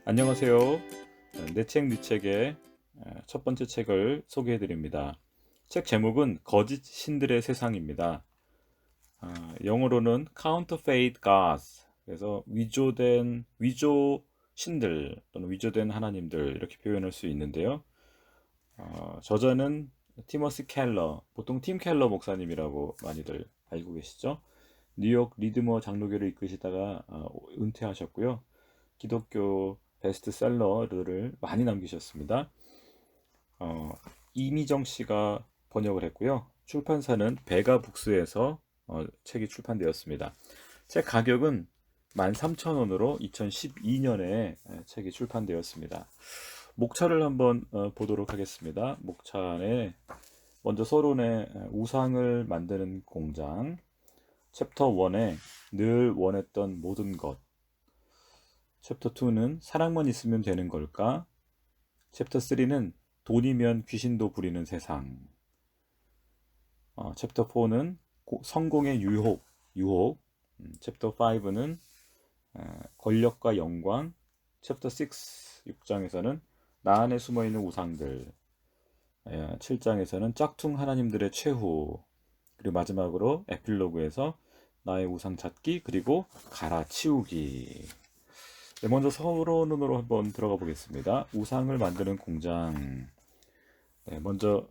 안녕하세요. 내 책, 네 책의 첫 번째 책을 소개해 드립니다. 책 제목은 거짓 신들의 세상입니다. 영어로는 Counterfeit Gods, 그래서 위조 신들 또는 위조된 하나님들 이렇게 표현할 수 있는데요. 저자는 티머시 켈러, 보통 팀 켈러 목사님이라고 많이들 알고 계시죠? 뉴욕 리드머 장로교를 이끄시다가 은퇴하셨고요. 기독교 베스트셀러를 많이 남기셨습니다. 어, 이미정 씨가 번역을 했고요. 출판사는 베가북스에서 책이 출판되었습니다. 책 가격은 13,000원으로 2012년에 책이 출판되었습니다. 목차를 한번 보도록 하겠습니다. 목차 안에 먼저 서론에 우상을 만드는 공장, 챕터 1에 늘 원했던 모든 것, 챕터 2는 사랑만 있으면 되는 걸까? 챕터 3는 돈이면 귀신도 부리는 세상. 챕터 4는 성공의 유혹. 챕터 5는 권력과 영광. 챕터 6장에서는 나 안에 숨어있는 우상들. 7장에서는 짝퉁 하나님들의 최후. 그리고 마지막으로 에필로그에서 나의 우상 찾기 그리고 갈아치우기. 네, 먼저 서론으로 한번 들어가 보겠습니다. 우상을 만드는 공장. 네, 먼저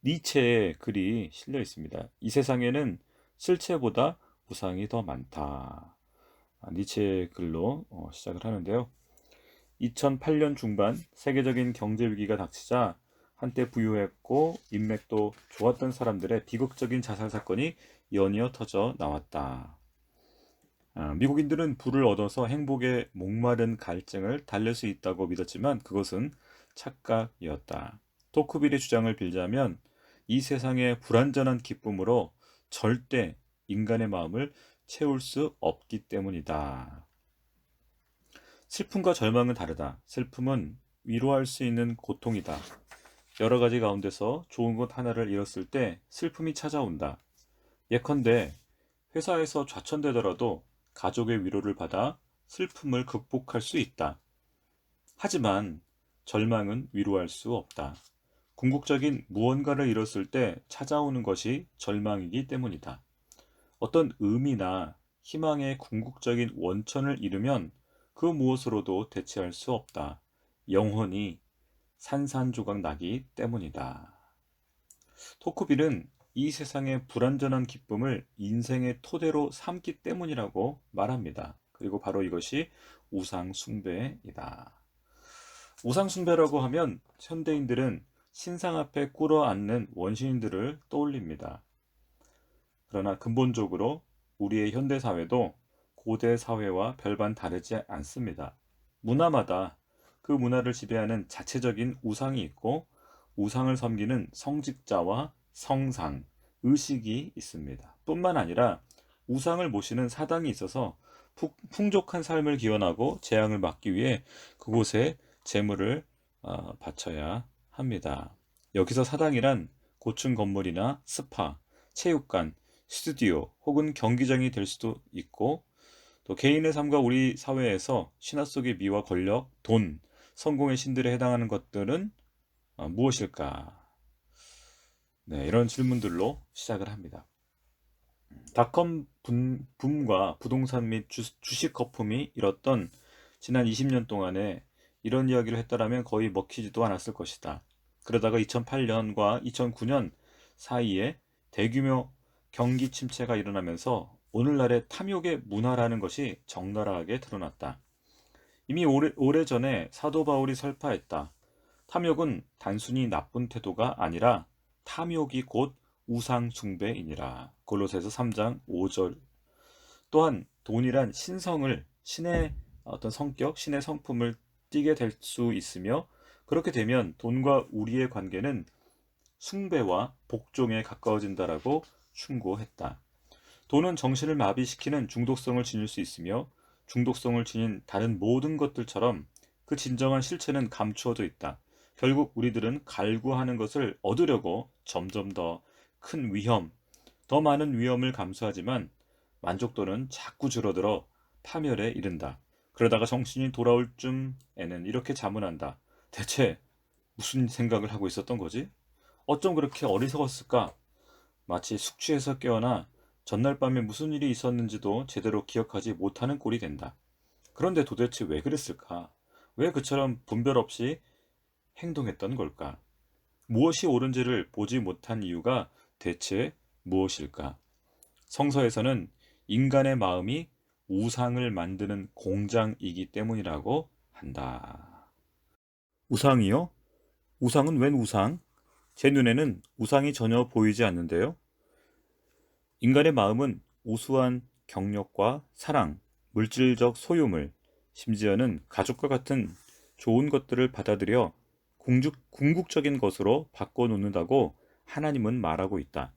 니체의 글이 실려 있습니다. 이 세상에는 실체보다 우상이 더 많다. 니체의 글로 시작을 하는데요. 2008년 중반 세계적인 경제 위기가 닥치자 한때 부유했고 인맥도 좋았던 사람들의 비극적인 자살 사건이 연이어 터져 나왔다. 미국인들은 부를 얻어서 행복에 목마른 갈증을 달랠 수 있다고 믿었지만 그것은 착각이었다. 토크빌의 주장을 빌자면 이 세상의 불완전한 기쁨으로 절대 인간의 마음을 채울 수 없기 때문이다. 슬픔과 절망은 다르다. 슬픔은 위로할 수 있는 고통이다. 여러 가지 가운데서 좋은 것 하나를 잃었을 때 슬픔이 찾아온다. 예컨대 회사에서 좌천되더라도 가족의 위로를 받아 슬픔을 극복할 수 있다. 하지만 절망은 위로할 수 없다. 궁극적인 무언가를 잃었을 때 찾아오는 것이 절망이기 때문이다. 어떤 의미나 희망의 궁극적인 원천을 잃으면 그 무엇으로도 대체할 수 없다. 영혼이 산산조각 나기 때문이다. 토크빌은 이 세상의 불완전한 기쁨을 인생의 토대로 삼기 때문이라고 말합니다. 그리고 바로 이것이 우상숭배이다. 우상숭배라고 하면 현대인들은 신상 앞에 꿇어앉는 원시인들을 떠올립니다. 그러나 근본적으로 우리의 현대사회도 고대 사회와 별반 다르지 않습니다. 문화마다 그 문화를 지배하는 자체적인 우상이 있고 우상을 섬기는 성직자와 성상, 의식이 있습니다. 뿐만 아니라 우상을 모시는 사당이 있어서 풍족한 삶을 기원하고 재앙을 막기 위해 그곳에 재물을 바쳐야 합니다. 여기서 사당이란 고층 건물이나 스파, 체육관, 스튜디오 혹은 경기장이 될 수도 있고 또 개인의 삶과 우리 사회에서 신화 속의 미와 권력, 돈, 성공의 신들에 해당하는 것들은 무엇일까? 네, 이런 질문들로 시작을 합니다. 닷컴 붐과 부동산 및 주식 거품이 일었던 지난 20년 동안에 이런 이야기를 했더라면 거의 먹히지도 않았을 것이다. 그러다가 2008년과 2009년 사이에 대규모 경기 침체가 일어나면서 오늘날의 탐욕의 문화라는 것이 적나라하게 드러났다. 이미 오래전에 사도 바울이 설파했다. 탐욕은 단순히 나쁜 태도가 아니라 탐욕이 곧 우상 숭배이니라. 골로새서 3장 5절. 또한 돈이란 신의 어떤 성격, 신의 성품을 띠게 될 수 있으며 그렇게 되면 돈과 우리의 관계는 숭배와 복종에 가까워진다라고 충고했다. 돈은 정신을 마비시키는 중독성을 지닐 수 있으며 중독성을 지닌 다른 모든 것들처럼 그 진정한 실체는 감추어져 있다. 결국 우리들은 갈구하는 것을 얻으려고 점점 더 큰 위험, 더 많은 위험을 감수하지만 만족도는 자꾸 줄어들어 파멸에 이른다. 그러다가 정신이 돌아올 쯤에는 이렇게 자문한다. 대체 무슨 생각을 하고 있었던 거지? 어쩜 그렇게 어리석었을까? 마치 숙취에서 깨어나 전날 밤에 무슨 일이 있었는지도 제대로 기억하지 못하는 꼴이 된다. 그런데 도대체 왜 그랬을까? 왜 그처럼 분별 없이 행동했던 걸까? 무엇이 옳은지를 보지 못한 이유가 대체 무엇일까? 성서에서는 인간의 마음이 우상을 만드는 공장이기 때문이라고 한다. 우상이요? 우상은 웬 우상? 제 눈에는 우상이 전혀 보이지 않는데요. 인간의 마음은 우수한 경력과 사랑, 물질적 소유물, 심지어는 가족과 같은 좋은 것들을 받아들여 궁극적인 것으로 바꿔놓는다고 하나님은 말하고 있다.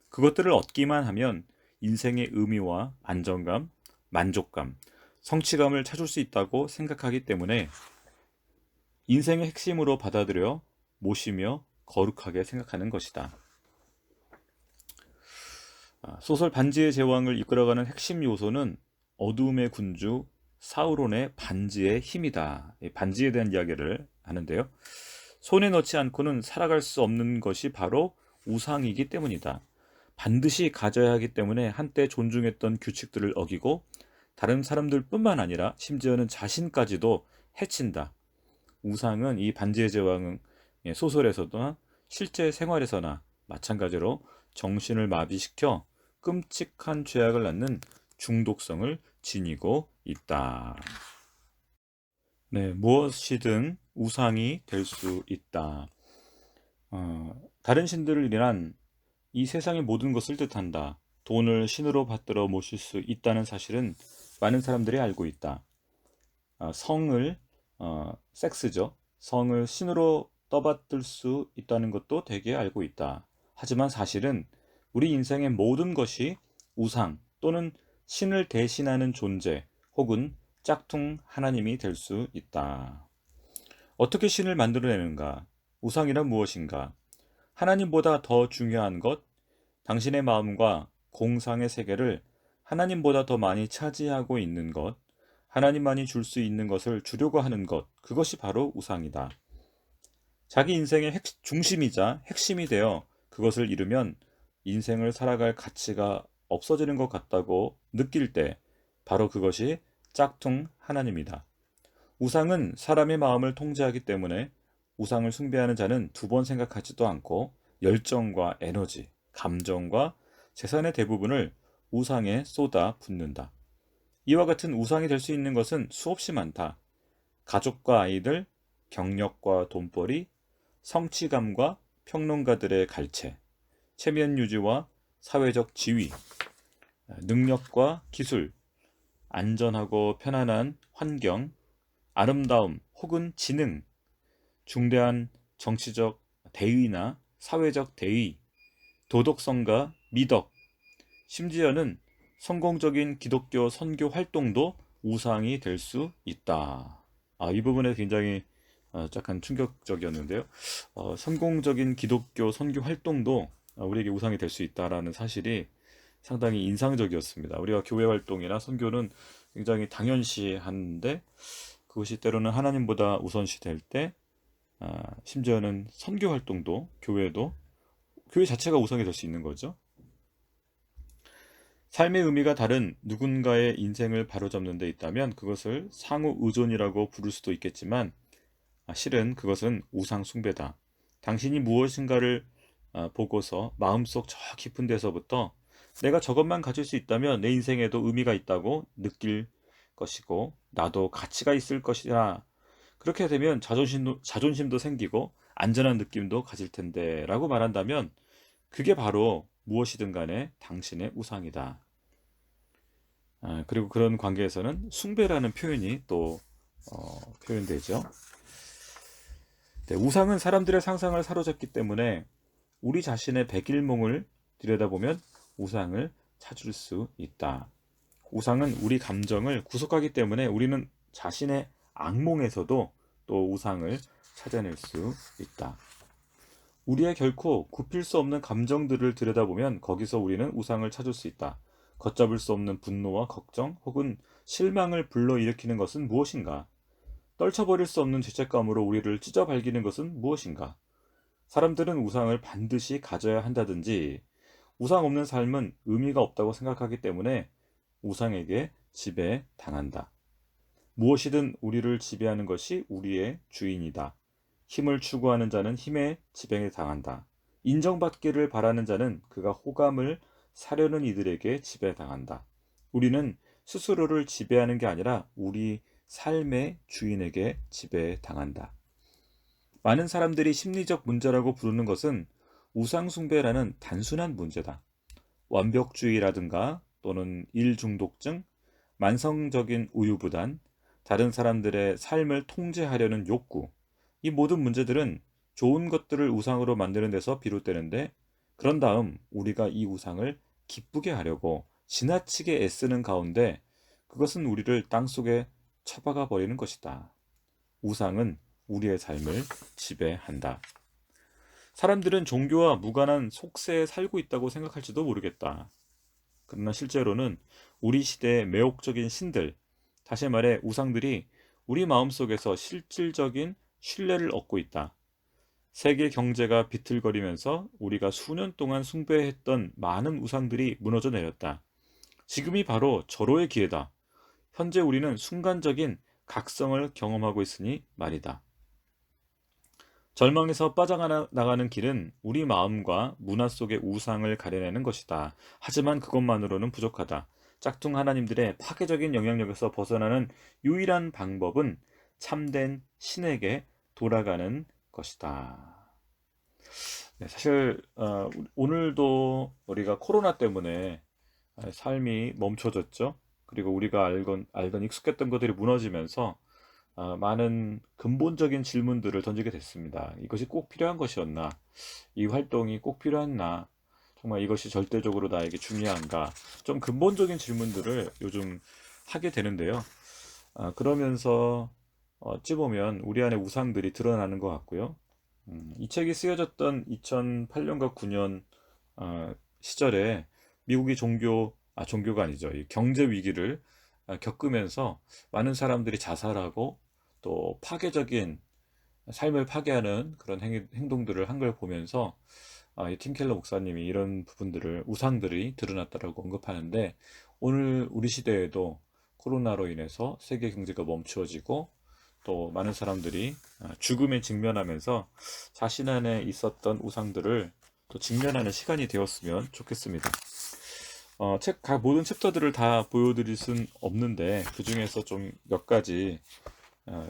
그것들을 얻기만 하면 인생의 의미와 안정감, 만족감, 성취감을 찾을 수 있다고 생각하기 때문에 인생의 핵심으로 받아들여 모시며 거룩하게 생각하는 것이다. 소설 반지의 제왕을 이끌어가는 핵심 요소는 어둠의 군주 사우론의 반지의 힘이다. 이 반지에 대한 이야기를 하는데요. 손에 넣지 않고는 살아갈 수 없는 것이 바로 우상이기 때문이다. 반드시 가져야 하기 때문에 한때 존중했던 규칙들을 어기고 다른 사람들뿐만 아니라 심지어는 자신까지도 해친다. 우상은 이 반지의 제왕은 소설에서나 실제 생활에서나 마찬가지로 정신을 마비시켜 끔찍한 죄악을 낳는 중독성을 지니고 있다. 네, 무엇이든 우상이 될 수 있다. 다른 신들을 인한 이 세상의 모든 것을 뜻한다. 돈을 신으로 받들어 모실 수 있다는 사실은 많은 사람들이 알고 있다. 성을 섹스죠. 성을 신으로 떠받들 수 있다는 것도 되게 알고 있다. 하지만 사실은 우리 인생의 모든 것이 우상 또는 신을 대신하는 존재 혹은 짝퉁 하나님이 될 수 있다. 어떻게 신을 만들어내는가? 우상이란 무엇인가? 하나님보다 더 중요한 것, 당신의 마음과 공상의 세계를 하나님보다 더 많이 차지하고 있는 것, 하나님만이 줄 수 있는 것을 주려고 하는 것, 그것이 바로 우상이다. 자기 인생의 중심이자 핵심이 되어 그것을 잃으면 인생을 살아갈 가치가 없어지는 것 같다고 느낄 때 바로 그것이 짝퉁 하나님이다. 우상은 사람의 마음을 통제하기 때문에 우상을 숭배하는 자는 두 번 생각하지도 않고 열정과 에너지, 감정과 재산의 대부분을 우상에 쏟아 붓는다. 이와 같은 우상이 될 수 있는 것은 수없이 많다. 가족과 아이들, 경력과 돈벌이, 성취감과 평론가들의 갈채, 체면 유지와 사회적 지위, 능력과 기술, 안전하고 편안한 환경, 아름다움 혹은 지능, 중대한 정치적 대의나 사회적 대의, 도덕성과 미덕, 심지어는 성공적인 기독교 선교 활동도 우상이 될 수 있다. 이 부분에 굉장히 약간 충격적이었는데요. 성공적인 기독교 선교 활동도 우리에게 우상이 될 수 있다라는 사실이 상당히 인상적이었습니다. 우리가 교회 활동이나 선교는 굉장히 당연시하는데 그것이 때로는 하나님보다 우선시 될 때, 심지어는 선교 활동도 교회 자체가 우상이 될 수 있는 거죠. 삶의 의미가 다른 누군가의 인생을 바로잡는 데 있다면 그것을 상호 의존이라고 부를 수도 있겠지만 실은 그것은 우상 숭배다. 당신이 무엇인가를 보고서 마음속 저 깊은 데서부터 내가 저것만 가질 수 있다면 내 인생에도 의미가 있다고 느낄 것이고 나도 가치가 있을 것이라 그렇게 되면 자존심도 생기고 안전한 느낌도 가질 텐데 라고 말한다면 그게 바로 무엇이든 간에 당신의 우상이다. 그리고 그런 관계에서는 숭배라는 표현이 또 표현되죠. 네, 우상은 사람들의 상상을 사로잡기 때문에 우리 자신의 백일몽을 들여다보면 우상을 찾을 수 있다. 우상은 우리 감정을 구속하기 때문에 우리는 자신의 악몽에서도 또 우상을 찾아낼 수 있다. 우리의 결코 굽힐 수 없는 감정들을 들여다보면 거기서 우리는 우상을 찾을 수 있다. 걷잡을 수 없는 분노와 걱정 혹은 실망을 불러일으키는 것은 무엇인가? 떨쳐버릴 수 없는 죄책감으로 우리를 찢어발기는 것은 무엇인가? 사람들은 우상을 반드시 가져야 한다든지 우상 없는 삶은 의미가 없다고 생각하기 때문에 우상에게 지배당한다. 무엇이든 우리를 지배하는 것이 우리의 주인이다. 힘을 추구하는 자는 힘에 지배에 당한다. 인정받기를 바라는 자는 그가 호감을 사려는 이들에게 지배당한다. 우리는 스스로를 지배하는 게 아니라 우리 삶의 주인에게 지배당한다. 많은 사람들이 심리적 문제라고 부르는 것은 우상숭배라는 단순한 문제다. 완벽주의라든가 또는 일중독증, 만성적인 우유부단, 다른 사람들의 삶을 통제하려는 욕구, 이 모든 문제들은 좋은 것들을 우상으로 만드는 데서 비롯되는데, 그런 다음 우리가 이 우상을 기쁘게 하려고 지나치게 애쓰는 가운데 그것은 우리를 땅속에 처박아 버리는 것이다. 우상은 우리의 삶을 지배한다. 사람들은 종교와 무관한 속세에 살고 있다고 생각할지도 모르겠다. 그러나 실제로는 우리 시대의 매혹적인 신들, 다시 말해 우상들이 우리 마음속에서 실질적인 신뢰를 얻고 있다. 세계 경제가 비틀거리면서 우리가 수년 동안 숭배했던 많은 우상들이 무너져 내렸다. 지금이 바로 절호의 기회다. 현재 우리는 순간적인 각성을 경험하고 있으니 말이다. 절망에서 빠져나가는 길은 우리 마음과 문화 속의 우상을 가려내는 것이다. 하지만 그것만으로는 부족하다. 짝퉁 하나님들의 파괴적인 영향력에서 벗어나는 유일한 방법은 참된 신에게 돌아가는 것이다. 네, 사실 오늘도 우리가 코로나 때문에 삶이 멈춰졌죠. 그리고 우리가 알던 익숙했던 것들이 무너지면서 많은 근본적인 질문들을 던지게 됐습니다. 이것이 꼭 필요한 것이었나? 이 활동이 꼭 필요했나? 정말 이것이 절대적으로 나에게 중요한가? 좀 근본적인 질문들을 요즘 하게 되는데요. 그러면서 어찌 보면 우리 안에 우상들이 드러나는 것 같고요. 이 책이 쓰여졌던 2008년과 9년 시절에 미국이 종교가 아니죠. 이 경제 위기를 겪으면서 많은 사람들이 자살하고 또 파괴적인 삶을 파괴하는 그런 행동들을 한 걸 보면서 이 팀켈러 목사님이 이런 부분들을 우상들이 드러났다라고 언급하는데, 오늘 우리 시대에도 코로나로 인해서 세계 경제가 멈추어지고 또 많은 사람들이 죽음에 직면하면서 자신 안에 있었던 우상들을 또 직면하는 시간이 되었으면 좋겠습니다. 모든 챕터들을 다 보여드릴 순 없는데 그 중에서 좀 몇 가지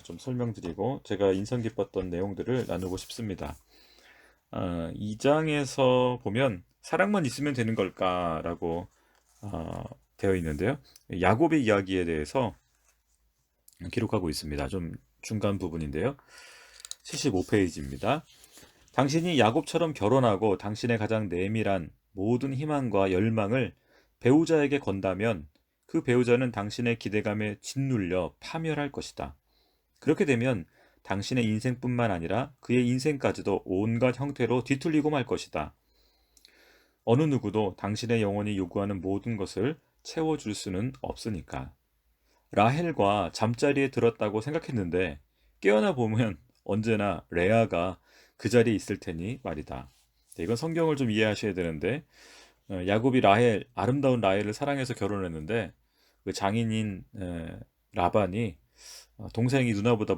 좀 설명드리고 제가 인상 깊었던 내용들을 나누고 싶습니다. 2장에서 보면 사랑만 있으면 되는 걸까라고 되어 있는데요. 야곱의 이야기에 대해서 기록하고 있습니다. 좀 중간 부분인데요. 75페이지입니다. 당신이 야곱처럼 결혼하고 당신의 가장 내밀한 모든 희망과 열망을 배우자에게 건다면 그 배우자는 당신의 기대감에 짓눌려 파멸할 것이다. 그렇게 되면 당신의 인생뿐만 아니라 그의 인생까지도 온갖 형태로 뒤틀리고 말 것이다. 어느 누구도 당신의 영혼이 요구하는 모든 것을 채워줄 수는 없으니까. 라헬과 잠자리에 들었다고 생각했는데 깨어나 보면 언제나 레아가 그 자리에 있을 테니 말이다. 네, 이건 성경을 좀 이해하셔야 되는데 야곱이 아름다운 라헬을 사랑해서 결혼했는데 그 장인인 라반이 동생이 누나보다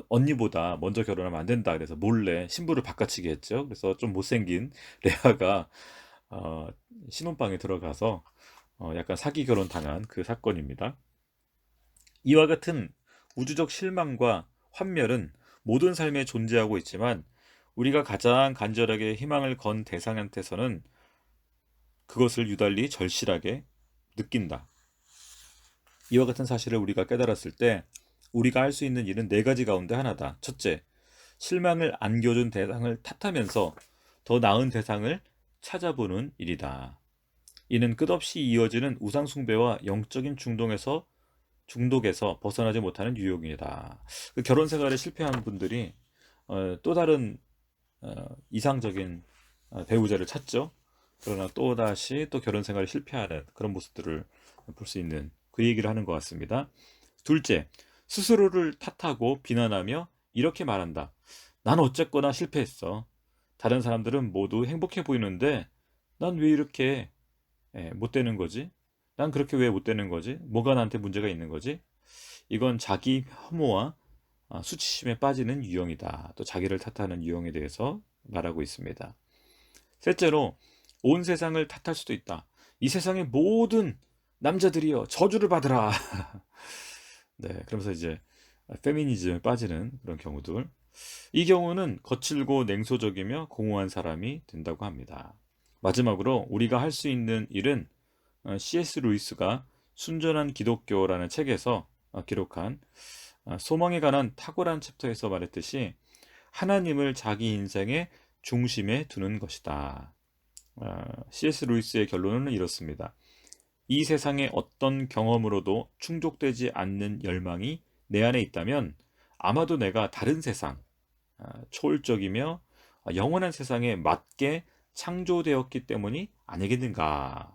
언니보다 먼저 결혼하면 안 된다. 그래서 몰래 신부를 바꿔치기 했죠. 그래서 좀 못생긴 레아가 어, 신혼방에 들어가서 약간 사기 결혼 당한 그 사건입니다. 이와 같은 우주적 실망과 환멸은 모든 삶에 존재하고 있지만 우리가 가장 간절하게 희망을 건 대상한테서는 그것을 유달리 절실하게 느낀다. 이와 같은 사실을 우리가 깨달았을 때 우리가 할 수 있는 일은 네 가지 가운데 하나다. 첫째, 실망을 안겨준 대상을 탓하면서 더 나은 대상을 찾아보는 일이다. 이는 끝없이 이어지는 우상숭배와 영적인 중독에서 벗어나지 못하는 유혹이다. 그 결혼 생활에 실패한 분들이 또 다른 이상적인 배우자를 찾죠. 그러나 또다시 또 결혼 생활에 실패하는 그런 모습들을 볼 수 있는 그 얘기를 하는 것 같습니다. 둘째, 스스로를 탓하고 비난하며 이렇게 말한다. 난 어쨌거나 실패했어. 다른 사람들은 모두 행복해 보이는데 난 왜 이렇게 못 되는 거지? 난 그렇게 왜 못 되는 거지? 뭐가 나한테 문제가 있는 거지? 이건 자기 혐오와 수치심에 빠지는 유형이다. 또 자기를 탓하는 유형에 대해서 말하고 있습니다. 셋째로, 온 세상을 탓할 수도 있다. 이 세상의 모든 남자들이여 저주를 받으라. 네, 그러면서 이제 페미니즘에 빠지는 그런 경우들. 이 경우는 거칠고 냉소적이며 공허한 사람이 된다고 합니다. 마지막으로 우리가 할 수 있는 일은 C.S. 루이스가 순전한 기독교라는 책에서 기록한 소망에 관한 탁월한 챕터에서 말했듯이 하나님을 자기 인생의 중심에 두는 것이다. C.S. 루이스의 결론은 이렇습니다. 이 세상의 어떤 경험으로도 충족되지 않는 열망이 내 안에 있다면 아마도 내가 다른 세상, 초월적이며 영원한 세상에 맞게 창조되었기 때문이 아니겠는가.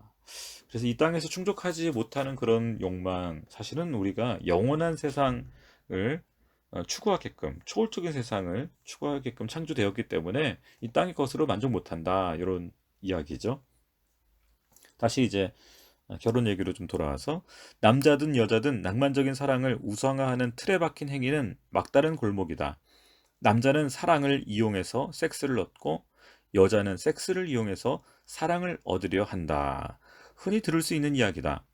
그래서 이 땅에서 충족하지 못하는 그런 욕망, 사실은 우리가 영원한 세상을 추구하게끔, 초월적인 세상을 추구하게끔 창조되었기 때문에 이 땅의 것으로 만족 못한다. 이런 이야기죠. 다시 이제 결혼 얘기로 좀 돌아와서 남자든 여자든 낭만적인 사랑을 우상화하는 틀에 박힌 행위는 막다른 골목이다. 남자는 사랑을 이용해서 섹스를 얻고 여자는 섹스를 이용해서 사랑을 얻으려 한다. 흔히 들을 수 있는 이야기다.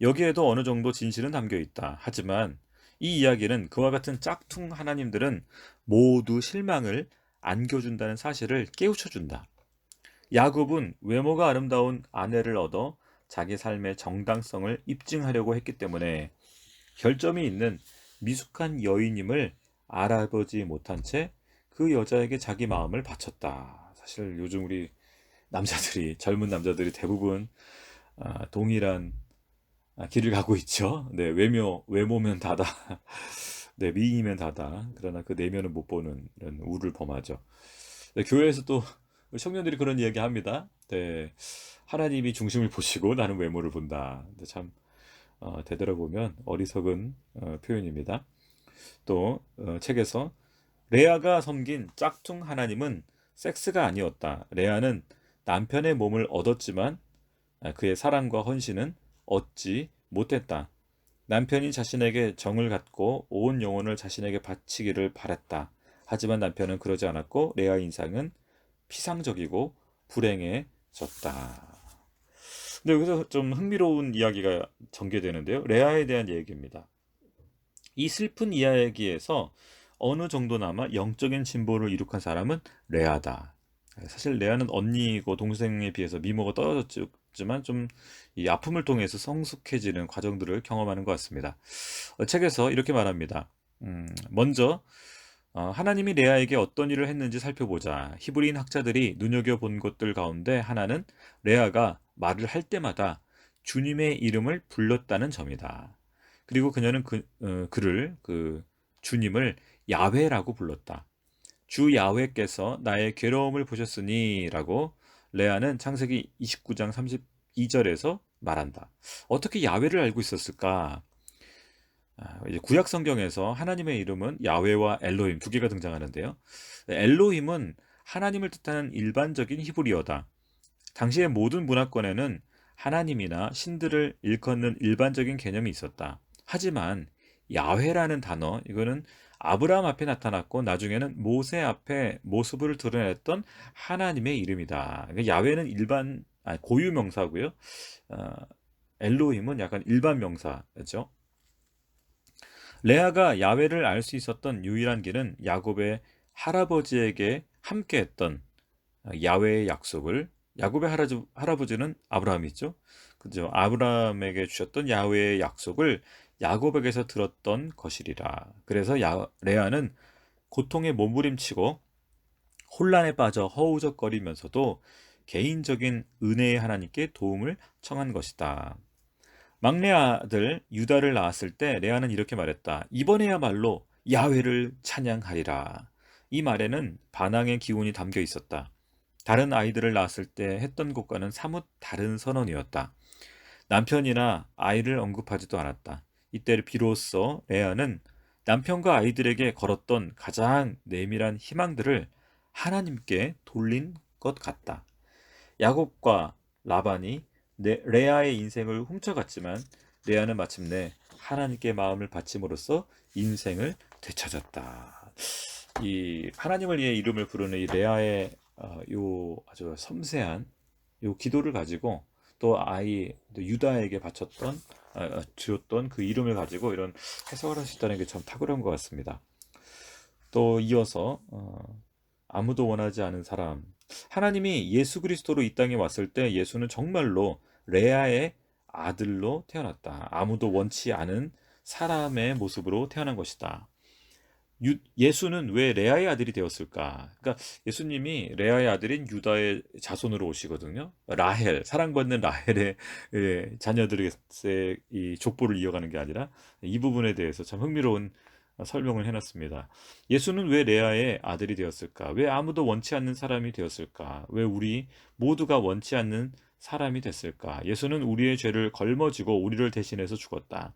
여기에도 어느 정도 진실은 담겨 있다. 하지만 이 이야기는 그와 같은 짝퉁 하나님들은 모두 실망을 안겨준다는 사실을 깨우쳐준다. 야곱은 외모가 아름다운 아내를 얻어 자기 삶의 정당성을 입증하려고 했기 때문에 결점이 있는 미숙한 여인임을 알아보지 못한 채 그 여자에게 자기 마음을 바쳤다. 사실 요즘 우리 남자들이, 젊은 남자들이 대부분 동일한 길을 가고 있죠. 네, 외모면 다다. 네, 미이면 다다. 그러나 그 내면은 못 보는 이런 우를 범하죠. 네, 교회에서 또 청년들이 그런 이야기 합니다. 네, 하나님이 중심을 보시고 나는 외모를 본다. 근데 참 되돌아보면 어리석은 표현입니다. 또 책에서 레아가 섬긴 짝퉁 하나님은 섹스가 아니었다. 레아는 남편의 몸을 얻었지만 그의 사랑과 헌신은 얻지 못했다. 남편이 자신에게 정을 갖고 온 영혼을 자신에게 바치기를 바랬다. 하지만 남편은 그러지 않았고 레아의 인상은 피상적이고 불행해졌다. 근데 여기서 좀 흥미로운 이야기가 전개되는데요. 레아에 대한 얘기입니다. 이 슬픈 이야기에서 어느 정도나마 영적인 진보를 이룩한 사람은 레아다. 사실 레아는 언니고 동생에 비해서 미모가 떨어졌지만 좀 이 아픔을 통해서 성숙해지는 과정들을 경험하는 것 같습니다. 책에서 이렇게 말합니다. 먼저 하나님이 레아에게 어떤 일을 했는지 살펴보자. 히브리인 학자들이 눈여겨본 것들 가운데 하나는 레아가 말을 할 때마다 주님의 이름을 불렀다는 점이다. 그리고 그녀는 그를 주님을 야훼라고 불렀다. 주 야훼께서 나의 괴로움을 보셨으니라고 레아는 창세기 29장 32절에서 말한다. 어떻게 야훼를 알고 있었을까? 이제 구약 성경에서 하나님의 이름은 야훼와 엘로힘 두 개가 등장하는데요. 엘로힘은 하나님을 뜻하는 일반적인 히브리어다. 당시의 모든 문화권에는 하나님이나 신들을 일컫는 일반적인 개념이 있었다. 하지만 야훼라는 단어, 이거는 아브라함 앞에 나타났고 나중에는 모세 앞에 모습을 드러냈던 하나님의 이름이다. 그러니까 야훼는 고유 명사고요. 어, 엘로힘은 약간 일반 명사죠. 레아가 야훼를 알 수 있었던 유일한 길은 야곱의 할아버지에게 함께했던 야훼의 약속을, 야곱의 할아버지는 아브라함이죠. 그죠? 아브라함에게 주셨던 야훼의 약속을 야곱에게서 들었던 것이리라. 그래서 레아는 고통에 몸부림치고 혼란에 빠져 허우적거리면서도 개인적인 은혜의 하나님께 도움을 청한 것이다. 막내 아들 유다를 낳았을 때 레아는 이렇게 말했다. 이번에야말로 야훼를 찬양하리라. 이 말에는 반항의 기운이 담겨 있었다. 다른 아이들을 낳았을 때 했던 것과는 사뭇 다른 선언이었다. 남편이나 아이를 언급하지도 않았다. 이때 비로소 레아는 남편과 아이들에게 걸었던 가장 내밀한 희망들을 하나님께 돌린 것 같다. 야곱과 라반이 레아의 인생을 훔쳐갔지만 레아는 마침내 하나님께 마음을 바침으로써 인생을 되찾았다. 이 하나님을 위해 이름을 부르는 이 레아의 요 아주 섬세한 요 기도를 가지고 또 또 유다에게 바쳤던 주었던 그 이름을 가지고 이런 해석을 할 수 있다는 게 참 탁월한 것 같습니다. 또 이어서 아무도 원하지 않은 사람. 하나님이 예수 그리스도로 이 땅에 왔을 때 예수는 정말로 레아의 아들로 태어났다. 아무도 원치 않은 사람의 모습으로 태어난 것이다. 예수는 왜 레아의 아들이 되었을까? 그러니까 예수님이 레아의 아들인 유다의 자손으로 오시거든요. 라헬, 사랑받는 라헬의 자녀들의 이 족보를 이어가는 게 아니라 이 부분에 대해서 참 흥미로운 설명을 해놨습니다. 예수는 왜 레아의 아들이 되었을까? 왜 아무도 원치 않는 사람이 되었을까? 왜 우리 모두가 원치 않는 사람이 됐을까? 예수는 우리의 죄를 걸머지고 우리를 대신해서 죽었다.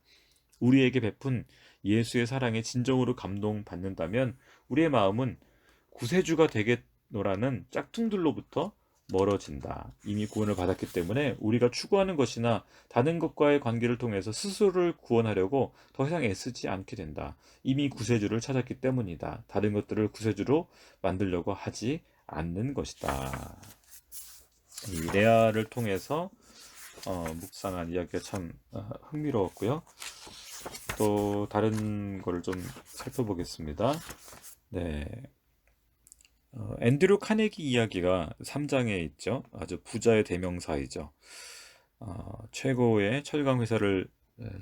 우리에게 베푼 예수의 사랑에 진정으로 감동받는다면 우리의 마음은 구세주가 되겠노라는 짝퉁들로부터 멀어진다. 이미 구원을 받았기 때문에 우리가 추구하는 것이나 다른 것과의 관계를 통해서 스스로를 구원하려고 더 이상 애쓰지 않게 된다. 이미 구세주를 찾았기 때문이다. 다른 것들을 구세주로 만들려고 하지 않는 것이다. 이 레아를 통해서 묵상한 이야기가 참 흥미로웠고요. 또 다른 거를 좀 살펴보겠습니다. 네, 앤드류 카네기 이야기가 3장에 있죠. 아주 부자의 대명사이죠. 최고의 철강 회사를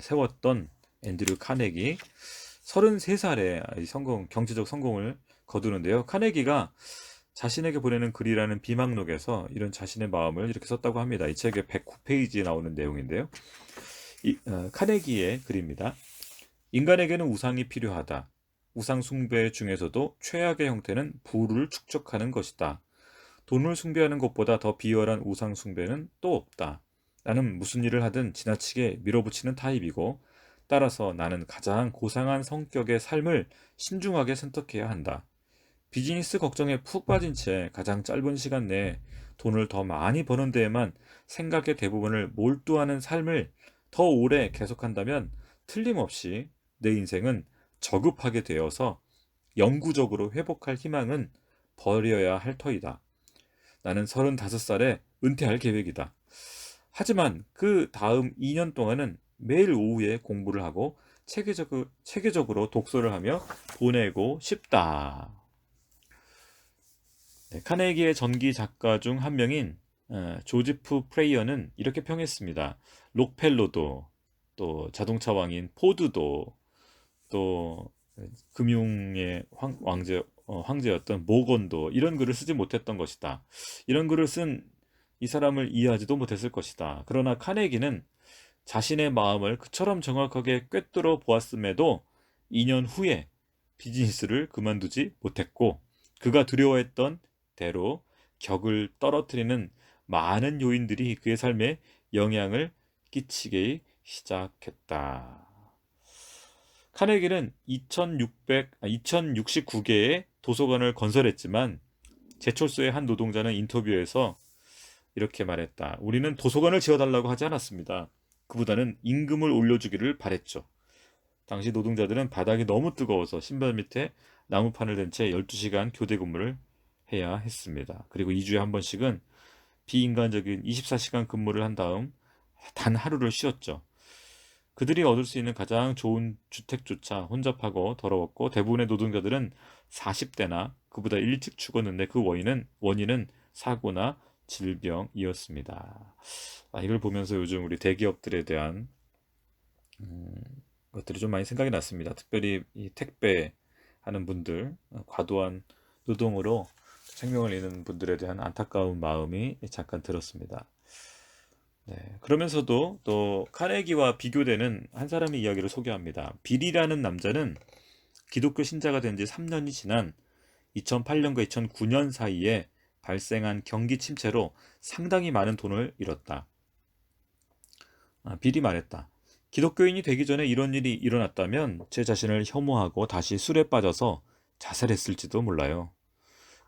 세웠던 앤드류 카네기 33살에 경제적 성공을 거두는데요. 카네기가 자신에게 보내는 글이라는 비망록에서 이런 자신의 마음을 이렇게 썼다고 합니다. 이 책의 109페이지에 나오는 내용인데요. 카네기의 글입니다. 인간에게는 우상이 필요하다. 우상 숭배 중에서도 최악의 형태는 부를 축적하는 것이다. 돈을 숭배하는 것보다 더 비열한 우상 숭배는 또 없다. 나는 무슨 일을 하든 지나치게 밀어붙이는 타입이고 따라서 나는 가장 고상한 성격의 삶을 신중하게 선택해야 한다. 비즈니스 걱정에 푹 빠진 채 가장 짧은 시간 내에 돈을 더 많이 버는 데에만 생각의 대부분을 몰두하는 삶을 더 오래 계속한다면 틀림없이 내 인생은 저급하게 되어서 영구적으로 회복할 희망은 버려야 할 터이다. 나는 35살에 은퇴할 계획이다. 하지만 그 다음 2년 동안은 매일 오후에 공부를 하고 체계적으로 독서를 하며 보내고 싶다. 네, 카네기의 전기 작가 중 한 명인 조지프 프레이어는 이렇게 평했습니다. 록펠러도 또 자동차 왕인 포드도 또 금융의 황제였던 모건도 이런 글을 쓰지 못했던 것이다. 이런 글을 쓴 이 사람을 이해하지도 못했을 것이다. 그러나 카네기는 자신의 마음을 그처럼 정확하게 꿰뚫어 보았음에도 2년 후에 비즈니스를 그만두지 못했고 그가 두려워했던 대로 격을 떨어뜨리는 많은 요인들이 그의 삶에 영향을 끼치기 시작했다. 카네기는 2069개의 도서관을 건설했지만 제철소의 한 노동자는 인터뷰에서 이렇게 말했다. 우리는 도서관을 지어달라고 하지 않았습니다. 그보다는 임금을 올려주기를 바랬죠. 당시 노동자들은 바닥이 너무 뜨거워서 신발 밑에 나무판을 댄 채 12시간 교대 근무를 해야 했습니다. 그리고 2주에 한 번씩은 비인간적인 24시간 근무를 한 다음 단 하루를 쉬었죠. 그들이 얻을 수 있는 가장 좋은 주택조차 혼잡하고 더러웠고 대부분의 노동자들은 40대나 그보다 일찍 죽었는데 그 원인은 사고나 질병이었습니다. 이걸 보면서 요즘 우리 대기업들에 대한 것들이 좀 많이 생각이 났습니다. 특별히 이 택배 하는 분들, 과도한 노동으로 생명을 잃는 분들에 대한 안타까운 마음이 잠깐 들었습니다. 네, 그러면서도 또 카네기와 비교되는 한 사람의 이야기를 소개합니다. 빌이라는 남자는 기독교 신자가 된 지 3년이 지난 2008년과 2009년 사이에 발생한 경기 침체로 상당히 많은 돈을 잃었다. 빌이 말했다. 기독교인이 되기 전에 이런 일이 일어났다면 제 자신을 혐오하고 다시 술에 빠져서 자살했을지도 몰라요.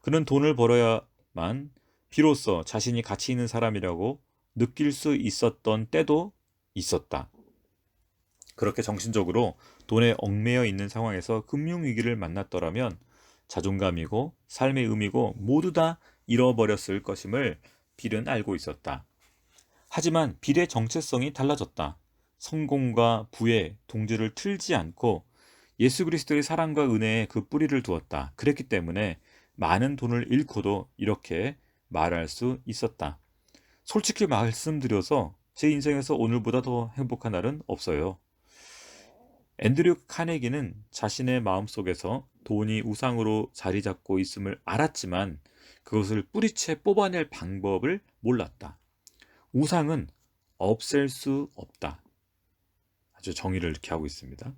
그는 돈을 벌어야만 비로소 자신이 가치 있는 사람이라고 느낄 수 있었던 때도 있었다. 그렇게 정신적으로 돈에 얽매여 있는 상황에서 금융위기를 만났더라면 자존감이고 삶의 의미고 모두 다 잃어버렸을 것임을 빌은 알고 있었다. 하지만 빌의 정체성이 달라졌다. 성공과 부의 동지를 틀지 않고 예수 그리스도의 사랑과 은혜에 그 뿌리를 두었다. 그랬기 때문에 많은 돈을 잃고도 이렇게 말할 수 있었다. 솔직히 말씀드려서 제 인생에서 오늘보다 더 행복한 날은 없어요. 앤드류 카네기는 자신의 마음속에서 돈이 우상으로 자리 잡고 있음을 알았지만 그것을 뿌리채 뽑아낼 방법을 몰랐다. 우상은 없앨 수 없다. 아주 정의를 이렇게 하고 있습니다.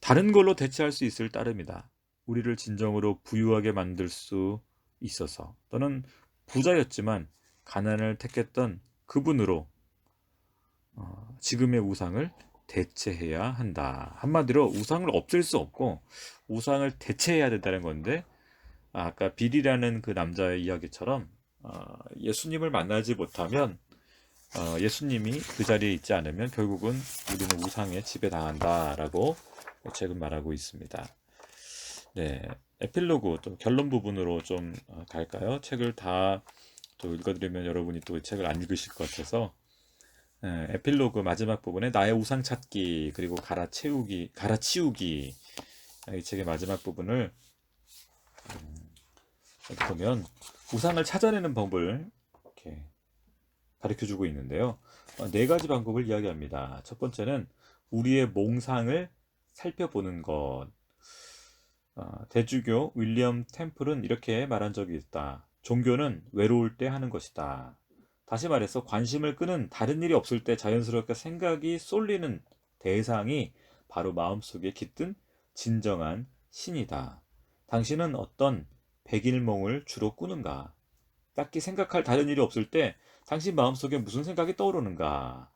다른 걸로 대체할 수 있을 따름이다. 우리를 진정으로 부유하게 만들 수 있어서 또는 부자였지만 가난을 택했던 그분으로 지금의 우상을 대체해야 한다. 한마디로 우상을 없앨 수 없고 우상을 대체해야 된다는 건데 아까 빌이라는 그 남자의 이야기처럼 예수님을 만나지 못하면 예수님이 그 자리에 있지 않으면 결국은 우리는 우상에 지배당한다라고 책은 말하고 있습니다. 네, 에필로그 또 결론 부분으로 좀 갈까요? 책을 다 또 읽어드리면 여러분이 또 책을 안 읽으실 것 같아서 에필로그 마지막 부분에 나의 우상 찾기 그리고 갈아치우기 이 책의 마지막 부분을 여기 보면 우상을 찾아내는 방법을 이렇게 가르쳐주고 있는데요. 네 가지 방법을 이야기합니다. 첫 번째는 우리의 몽상을 살펴보는 것. 대주교 윌리엄 템플은 이렇게 말한 적이 있다. 종교는 외로울 때 하는 것이다. 다시 말해서 관심을 끄는 다른 일이 없을 때 자연스럽게 생각이 쏠리는 대상이 바로 마음속에 깃든 진정한 신이다. 당신은 어떤 백일몽을 주로 꾸는가? 딱히 생각할 다른 일이 없을 때 당신 마음속에 무슨 생각이 떠오르는가?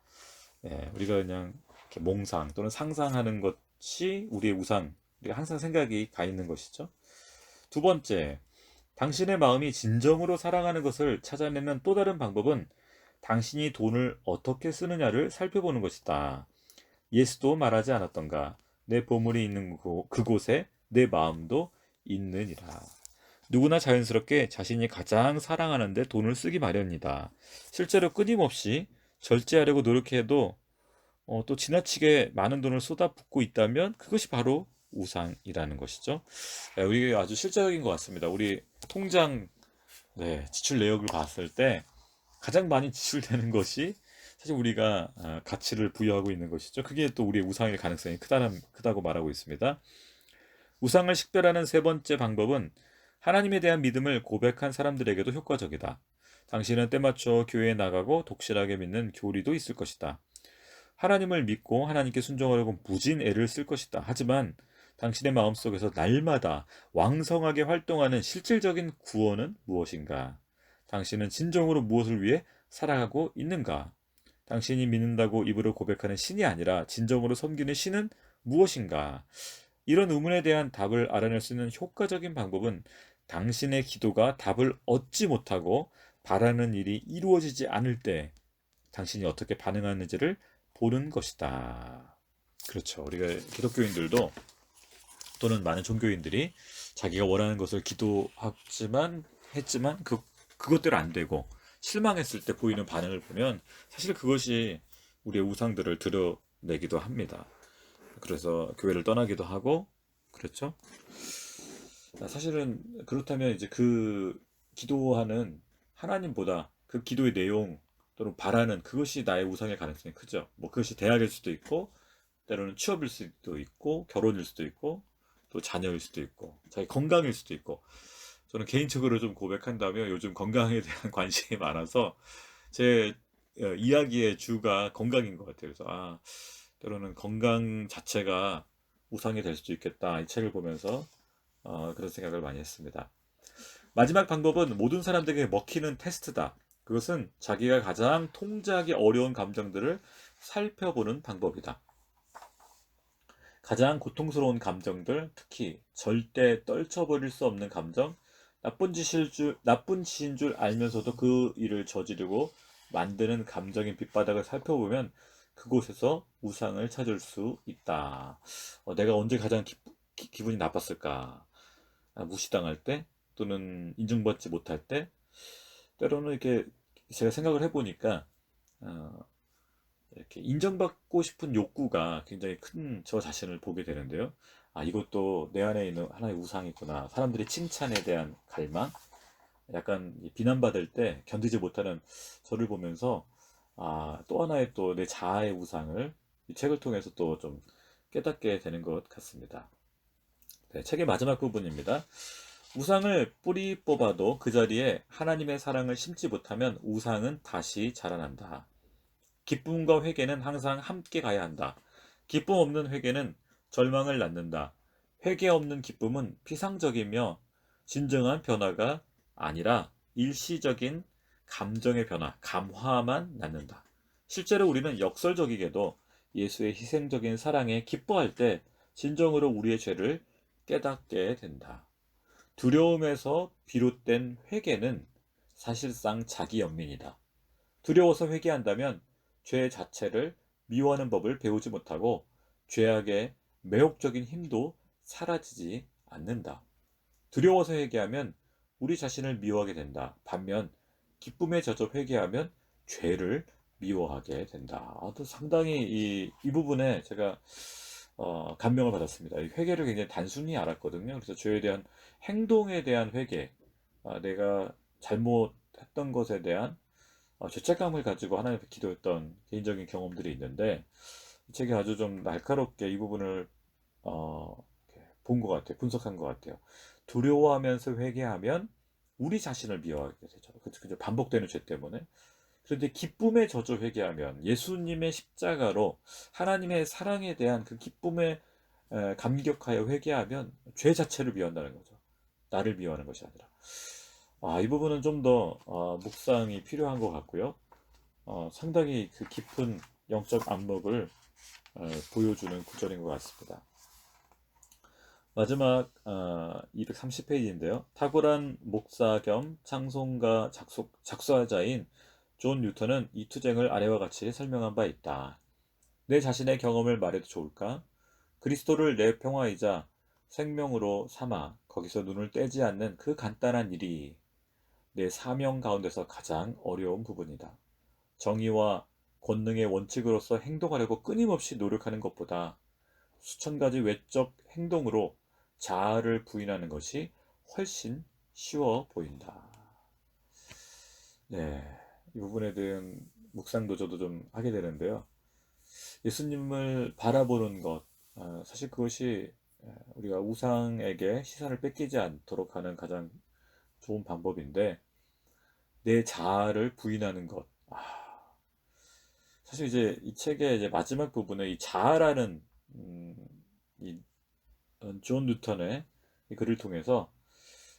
우리가 그냥 이렇게 몽상 또는 상상하는 것이 우리의 우상, 우리가 항상 생각이 가 있는 것이죠. 두 번째, 당신의 마음이 진정으로 사랑하는 것을 찾아내는 또 다른 방법은 당신이 돈을 어떻게 쓰느냐를 살펴보는 것이다. 예수도 말하지 않았던가? 내 보물이 있는 그곳에 내 마음도 있느니라. 누구나 자연스럽게 자신이 가장 사랑하는데 돈을 쓰기 마련이다. 실제로 끊임없이 절제하려고 노력해도 또 지나치게 많은 돈을 쏟아붓고 있다면 그것이 바로 우상이라는 것이죠. 우리 아주 실제적인 것 같습니다. 우리 통장 지출 내역을 봤을 때 가장 많이 지출되는 것이 사실 우리가 가치를 부여하고 있는 것이죠. 그게 또 우리의 우상일 가능성이 크다고 말하고 있습니다. 우상을 식별하는 세 번째 방법은 하나님에 대한 믿음을 고백한 사람들에게도 효과적이다. 당신은 때맞춰 교회에 나가고 독실하게 믿는 교리도 있을 것이다. 하나님을 믿고 하나님께 순종하려고 무진 애를 쓸 것이다. 하지만 당신의 마음속에서 날마다 왕성하게 활동하는 실질적인 구원은 무엇인가? 당신은 진정으로 무엇을 위해 살아가고 있는가? 당신이 믿는다고 입으로 고백하는 신이 아니라 진정으로 섬기는 신은 무엇인가? 이런 의문에 대한 답을 알아낼 수 있는 효과적인 방법은 당신의 기도가 답을 얻지 못하고 바라는 일이 이루어지지 않을 때 당신이 어떻게 반응하는지를 보는 것이다. 그렇죠. 우리가 기독교인들도 또는 많은 종교인들이 자기가 원하는 것을 했지만 그것대로 안 되고 실망했을 때 보이는 반응을 보면 사실 그것이 우리의 우상들을 드러내기도 합니다. 그래서 교회를 떠나기도 하고 그렇죠. 사실은 그렇다면 이제 그 기도하는 하나님보다 그 기도의 내용 또는 바라는 그것이 나의 우상의 가능성이 크죠. 뭐 그것이 대학일 수도 있고 때로는 취업일 수도 있고 결혼일 수도 있고 또 자녀일 수도 있고 자기 건강일 수도 있고 저는 개인적으로 좀 고백한다면 요즘 건강에 대한 관심이 많아서 제 이야기의 주가 건강인 것 같아요. 그래서 때로는 건강 자체가 우상이 될 수도 있겠다. 이 책을 보면서 그런 생각을 많이 했습니다. 마지막 방법은 모든 사람들에게 먹히는 테스트다. 그것은 자기가 가장 통제하기 어려운 감정들을 살펴보는 방법이다. 가장 고통스러운 감정들, 특히 절대 떨쳐버릴 수 없는 감정, 나쁜 짓인 줄 알면서도 그 일을 저지르고 만드는 감정의 밑바닥을 살펴보면 그곳에서 우상을 찾을 수 있다. 내가 언제 가장 기분이 나빴을까? 무시당할 때, 또는 인정받지 못할 때, 때로는 이렇게 제가 생각을 해보니까, 어, 이렇게 인정받고 싶은 욕구가 굉장히 큰 저 자신을 보게 되는데요. 이것도 내 안에 있는 하나의 우상이구나. 사람들의 칭찬에 대한 갈망, 약간 비난받을 때 견디지 못하는 저를 보면서, 또 하나의 또 내 자아의 우상을 이 책을 통해서 또 좀 깨닫게 되는 것 같습니다. 네, 책의 마지막 부분입니다. 우상을 뿌리 뽑아도 그 자리에 하나님의 사랑을 심지 못하면 우상은 다시 자라난다. 기쁨과 회개는 항상 함께 가야 한다. 기쁨 없는 회개는 절망을 낳는다. 회개 없는 기쁨은 피상적이며 진정한 변화가 아니라 일시적인 감정의 변화, 감화만 낳는다. 실제로 우리는 역설적이게도 예수의 희생적인 사랑에 기뻐할 때 진정으로 우리의 죄를 깨닫게 된다. 두려움에서 비롯된 회개는 사실상 자기 연민이다. 두려워서 회개한다면 죄 자체를 미워하는 법을 배우지 못하고 죄악의 매혹적인 힘도 사라지지 않는다. 두려워서 회개하면 우리 자신을 미워하게 된다. 반면 기쁨에 젖어 회개하면 죄를 미워하게 된다. 또 상당히 이 부분에 제가 감명을 받았습니다. 이 회개를 굉장히 단순히 알았거든요. 그래서 죄에 대한 행동에 대한 회개, 내가 잘못했던 것에 대한 죄책감을 가지고 하나님 앞에 기도했던 개인적인 경험들이 있는데 이 책이 아주 좀 날카롭게 이 부분을 본 것 같아요. 분석한 것 같아요. 두려워하면서 회개하면 우리 자신을 미워하게 되죠. 그죠? 반복되는 죄 때문에. 그런데 기쁨에 젖어 회개하면 예수님의 십자가로 하나님의 사랑에 대한 그 기쁨에 감격하여 회개하면 죄 자체를 미워한다는 거죠. 나를 미워하는 것이 아니라. 이 부분은 좀 더 묵상이 필요한 것 같고요. 상당히 그 깊은 영적 안목을 보여주는 구절인 것 같습니다. 마지막 230페이지인데요. 탁월한 목사 겸 찬송가 작사자인 존 뉴턴은 이 투쟁을 아래와 같이 설명한 바 있다. 내 자신의 경험을 말해도 좋을까? 그리스도를 내 평화이자 생명으로 삼아 거기서 눈을 떼지 않는 그 간단한 일이 내 사명 가운데서 가장 어려운 부분이다. 정의와 권능의 원칙으로서 행동하려고 끊임없이 노력하는 것보다 수천 가지 외적 행동으로 자아를 부인하는 것이 훨씬 쉬워 보인다. 네, 이 부분에 대한 묵상도 저도 좀 하게 되는데요. 예수님을 바라보는 것, 사실 그것이 우리가 우상에게 시선을 뺏기지 않도록 하는 가장 좋은 방법인데, 내 자아를 부인하는 것. 사실 이제 이 책의 이제 마지막 부분에 이 자아라는 음, 이존 뉴턴의 이 글을 통해서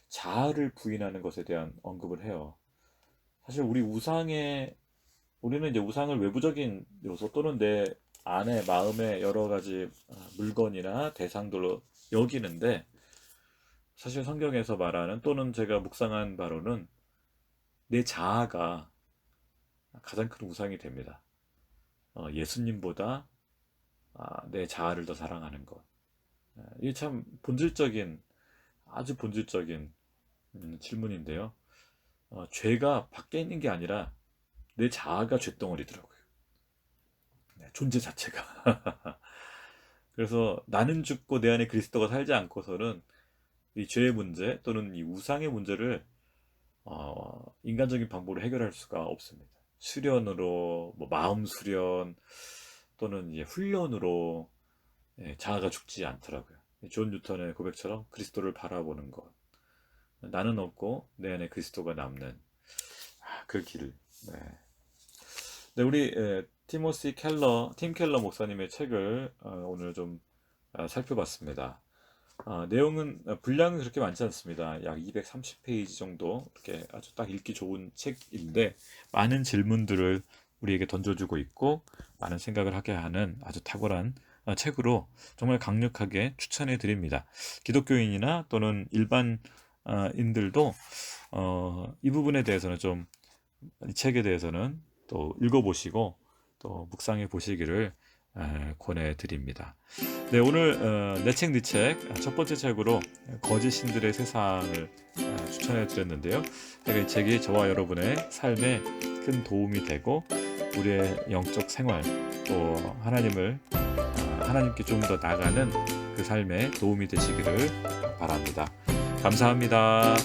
자아를 부인하는 것에 대한 언급을 해요. 사실 우리는 이제 우상을 외부적인 요소 또는 내 안에 마음의 여러 가지 물건이나 대상들로 여기는데 사실 성경에서 말하는 또는 제가 묵상한 바로는 내 자아가 가장 큰 우상이 됩니다. 예수님보다 내 자아를 더 사랑하는 것. 이게 참 아주 본질적인 질문인데요. 죄가 밖에 있는 게 아니라 내 자아가 죄덩어리더라고요. 네, 존재 자체가. 그래서 나는 죽고 내 안에 그리스도가 살지 않고서는 이 죄의 문제 또는 이 우상의 문제를 인간적인 방법으로 해결할 수가 없습니다. 수련으로, 뭐 마음 수련 또는 이제 훈련으로 자아가 죽지 않더라고요. 존 뉴턴의 고백처럼 그리스도를 바라보는 것. 나는 없고 내 안에 그리스도가 남는 그 길. 네. 네, 우리 팀 켈러 목사님의 책을 오늘 좀 살펴봤습니다. 내용은 분량은 그렇게 많지 않습니다. 약 230페이지 정도 이렇게 아주 딱 읽기 좋은 책인데 많은 질문들을 우리에게 던져주고 있고 많은 생각을 하게 하는 아주 탁월한 책으로 정말 강력하게 추천해 드립니다. 기독교인이나 또는 일반 인들도 이 부분에 대해서는 좀 이 책에 대해서는 또 읽어보시고 또 묵상해 보시기를 권해드립니다. 네, 오늘 내 책, 네 책 첫 번째 책으로 거짓 신들의 세상을 추천해 드렸는데요. 이 책이 저와 여러분의 삶에 큰 도움이 되고 우리의 영적 생활 또 하나님께 좀 더 나아가는 그 삶에 도움이 되시기를 바랍니다. 감사합니다.